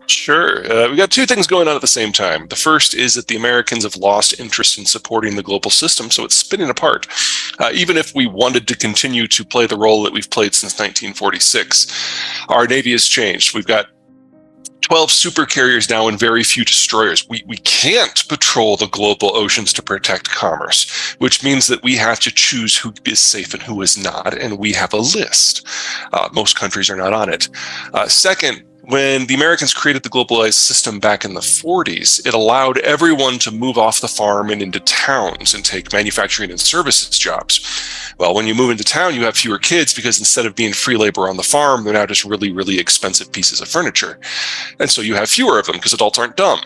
Sure. We got two things going on at the same time. The first is that the Americans have lost interest in supporting the global system, so it's spinning apart. Even if we wanted to continue to play the role that we've played since 1946, our Navy has changed. We've got 12 supercarriers now and very few destroyers. We can't patrol the global oceans to protect commerce, which means that we have to choose who is safe and who is not, and we have a list. Most countries are not on it. Second, when the Americans created the globalized system back in the 40s, it allowed everyone to move off the farm and into towns and take manufacturing and services jobs. Well, when you move into town, you have fewer kids because instead of being free labor on the farm, they're now just really, really expensive pieces of furniture. And so you have fewer of them because adults aren't dumb.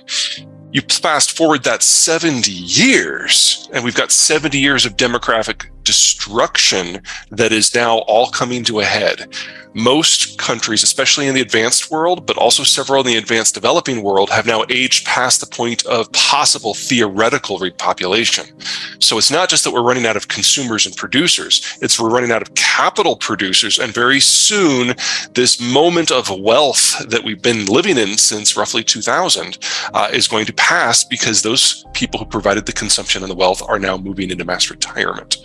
You fast forward that 70 years, and we've got 70 years of demographic destruction that is now all coming to a head. Most countries, especially in the advanced world, but also several in the advanced developing world, have now aged past the point of possible theoretical repopulation. So it's not just that we're running out of consumers and producers, it's we're running out of capital producers. And very soon, this moment of wealth that we've been living in since roughly 2000 is going to pass because those people who provided the consumption and the wealth are now moving into mass retirement.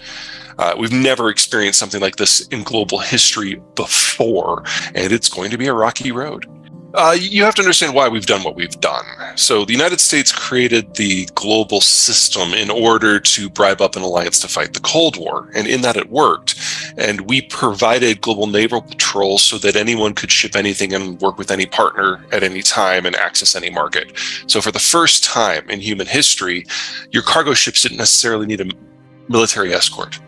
We've never experienced something like this in global history before, and it's going to be a rocky road. You have to understand why we've done what we've done. So the United States created the global system in order to bribe up an alliance to fight the Cold War, and in that it worked. And we provided global naval patrol so that anyone could ship anything and work with any partner at any time and access any market. So for the first time in human history, your cargo ships didn't necessarily need a military escort.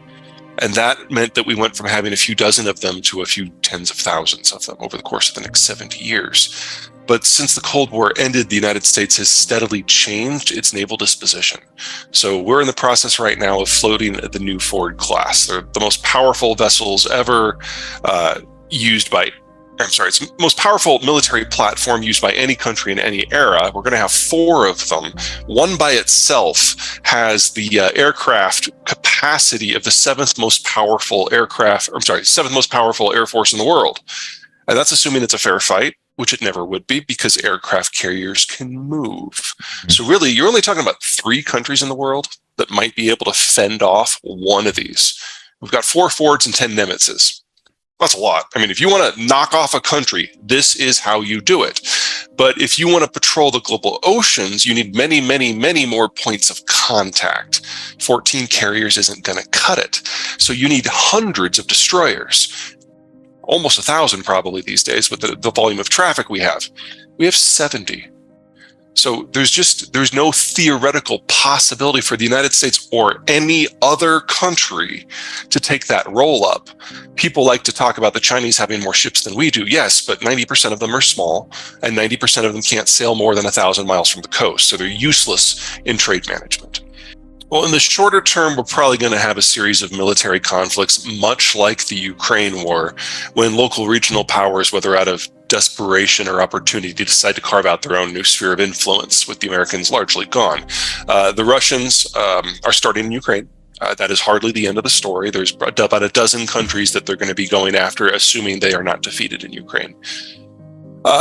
And that meant that we went from having a few dozen of them to a few tens of thousands of them over the course of the next 70 years. But since the Cold War ended, the United States has steadily changed its naval disposition. So we're in the process right now of floating the new Ford class. They're the most powerful vessels ever it's the most powerful military platform used by any country in any era. We're going to have 4 of them. One by itself has the aircraft capacity of the 7th most powerful Air Force in the world. And that's assuming it's a fair fight, which it never would be because aircraft carriers can move. Mm-hmm. So really, you're only talking about 3 countries in the world that might be able to fend off one of these. We've got 4 Fords and 10 Nimitzes. That's a lot. I mean, if you want to knock off a country, this is how you do it. But if you want to patrol the global oceans, you need many, many, many more points of contact. 14 carriers isn't going to cut it. So you need hundreds of destroyers. Almost 1,000 probably these days with the volume of traffic we have. We have 70. So there's no theoretical possibility for the United States or any other country to take that role up. People like to talk about the Chinese having more ships than we do. Yes, but 90% of them are small and 90% of them can't sail more than 1,000 miles from the coast. So they're useless in trade management. Well, in the shorter term, we're probably going to have a series of military conflicts, much like the Ukraine war, when local regional powers, whether out of desperation or opportunity, decide to carve out their own new sphere of influence, with the Americans largely gone. The Russians are starting in Ukraine. That is hardly the end of the story. There's about a dozen countries that they're going to be going after, assuming they are not defeated in Ukraine.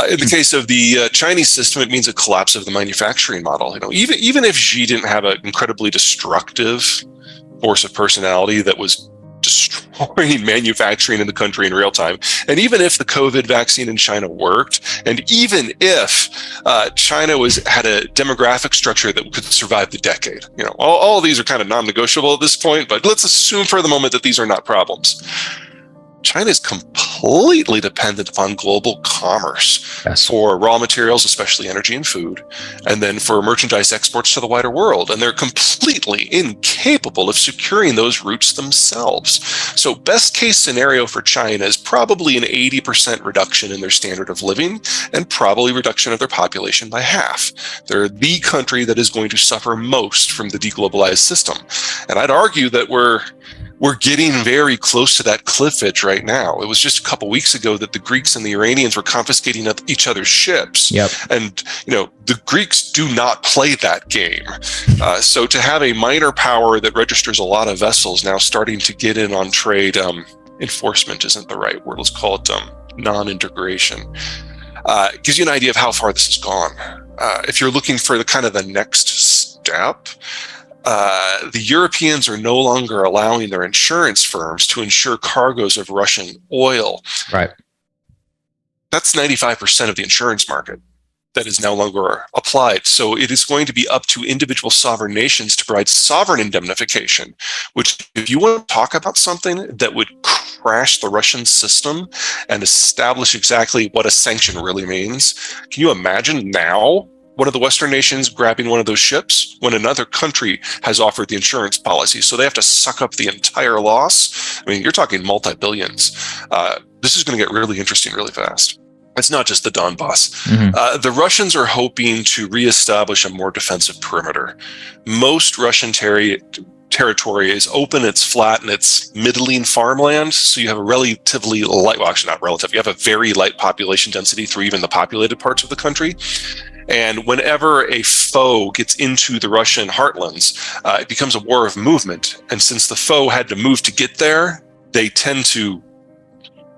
In the case of the Chinese system, it means a collapse of the manufacturing model. Even if Xi didn't have an incredibly destructive force of personality that was destroying manufacturing in the country in real time, and even if the COVID vaccine in China worked, and even if China had a demographic structure that could survive the decade, all of these are kind of non-negotiable at this point. But let's assume for the moment that these are not problems. China is completely dependent upon global commerce for raw materials, especially energy and food, and then for merchandise exports to the wider world. And they're completely incapable of securing those routes themselves. So best case scenario for China is probably an 80% reduction in their standard of living and probably reduction of their population by half. They're the country that is going to suffer most from the deglobalized system. And I'd argue that we're getting very close to that cliff edge right now. It was just a couple weeks ago that the Greeks and the Iranians were confiscating each other's ships. Yep. And, the Greeks do not play that game. So to have a minor power that registers a lot of vessels now starting to get in on trade, enforcement isn't the right word. Let's call it non-integration. Gives you an idea of how far this has gone. If you're looking for the next step, the Europeans are no longer allowing their insurance firms to insure cargoes of Russian oil. Right. That's 95% of the insurance market that is no longer applied. So it is going to be up to individual sovereign nations to provide sovereign indemnification, which, if you want to talk about something that would crash the Russian system and establish exactly what a sanction really means, can you imagine now one of the Western nations grabbing one of those ships when another country has offered the insurance policy? So they have to suck up the entire loss. I mean, you're talking multi-billions. This is going to get really interesting really fast. It's not just the Donbass. Mm-hmm. The Russians are hoping to reestablish a more defensive perimeter. Most Russian territory is open, it's flat, and it's middling farmland. So you have a relatively light, well, actually not relative, you have a very light population density through even the populated parts of the country. And whenever a foe gets into the Russian heartlands, it becomes a war of movement. And since the foe had to move to get there, they tend to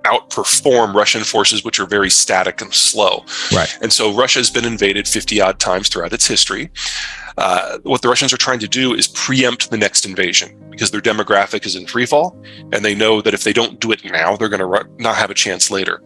outperform Russian forces, which are very static and slow. Right. And so Russia has been invaded 50 odd times throughout its history. What the Russians are trying to do is preempt the next invasion because their demographic is in free fall. And they know that if they don't do it now, they're going to not have a chance later.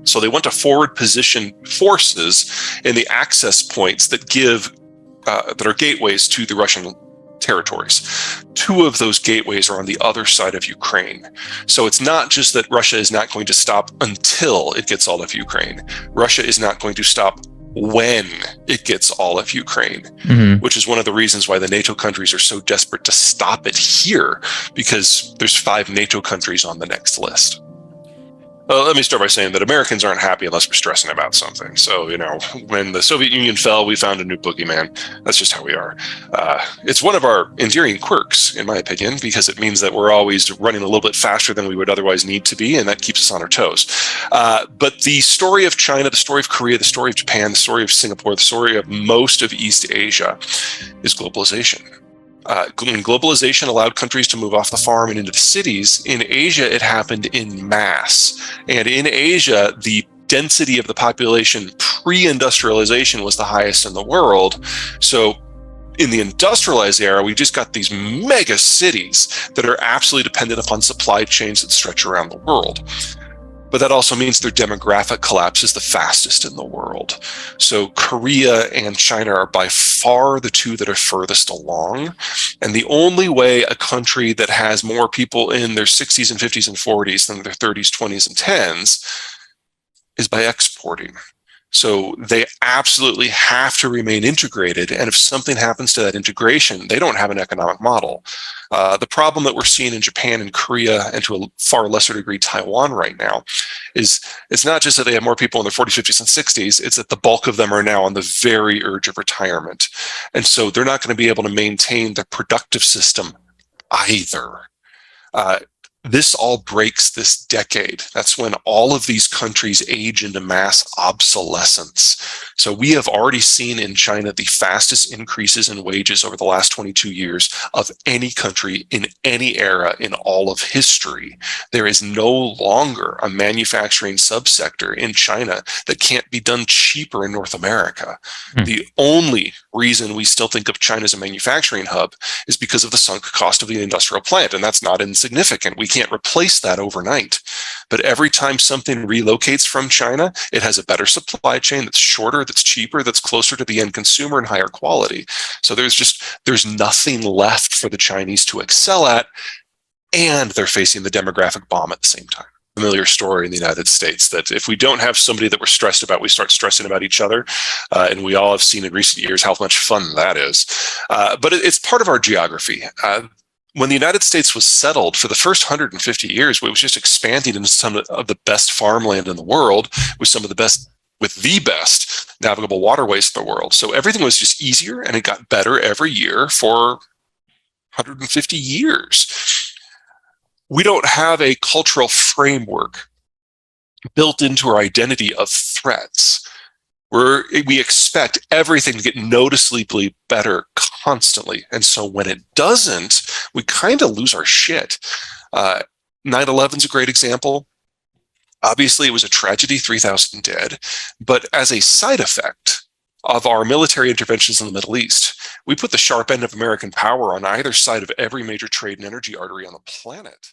So they want to forward position forces in the access points that that are gateways to the Russian territories. Two of those gateways are on the other side of Ukraine. So it's not just that Russia is not going to stop until it gets all of Ukraine. Russia is not going to stop when it gets all of Ukraine, mm-hmm. which is one of the reasons why the NATO countries are so desperate to stop it here, because there's 5 NATO countries on the next list. Let me start by saying that Americans aren't happy unless we're stressing about something. So, when the Soviet Union fell, we found a new boogeyman. That's just how we are. It's one of our endearing quirks, in my opinion, because it means that we're always running a little bit faster than we would otherwise need to be, and that keeps us on our toes. But the story of China, the story of Korea, the story of Japan, the story of Singapore, the story of most of East Asia is globalization. When globalization allowed countries to move off the farm and into the cities, in Asia, it happened in mass. And in Asia, the density of the population pre-industrialization was the highest in the world. So in the industrialized era, we just got these mega cities that are absolutely dependent upon supply chains that stretch around the world. But that also means their demographic collapse is the fastest in the world. So Korea and China are by far the two that are furthest along. And the only way a country that has more people in their 60s and 50s and 40s than their 30s, 20s, and 10s is by exporting. So they absolutely have to remain integrated. And if something happens to that integration, they don't have an economic model. The problem that we're seeing in Japan and Korea, and to a far lesser degree Taiwan right now, is it's not just that they have more people in their 40s, 50s, and 60s, it's that the bulk of them are now on the very edge of retirement. And so they're not going to be able to maintain the productive system either. This all breaks this decade. That's when all of these countries age into mass obsolescence. So we have already seen in China the fastest increases in wages over the last 22 years of any country in any era in all of history. There is no longer a manufacturing subsector in China that can't be done cheaper in North America. The only reason we still think of China as a manufacturing hub is because of the sunk cost of the industrial plant, and that's not insignificant. We can't replace that overnight. But every time something relocates from China, it has a better supply chain that's shorter, that's cheaper, that's closer to the end consumer and higher quality. So there's nothing left for the Chinese to excel at, and they're facing the demographic bomb at the same time. Familiar story in the United States that if we don't have somebody that we're stressed about, we start stressing about each other. And we all have seen in recent years how much fun that is. But it's part of our geography. When the United States was settled, for the first 150 years, it was just expanding into some of the best farmland in the world with the best navigable waterways in the world. So everything was just easier, and it got better every year for 150 years. We don't have a cultural framework built into our identity of threats. We expect everything to get noticeably better constantly. And so when it doesn't, we kind of lose our shit. 9/11 is a great example. Obviously, it was a tragedy, 3,000 dead, but as a side effect of our military interventions in the Middle East, we put the sharp end of American power on either side of every major trade and energy artery on the planet.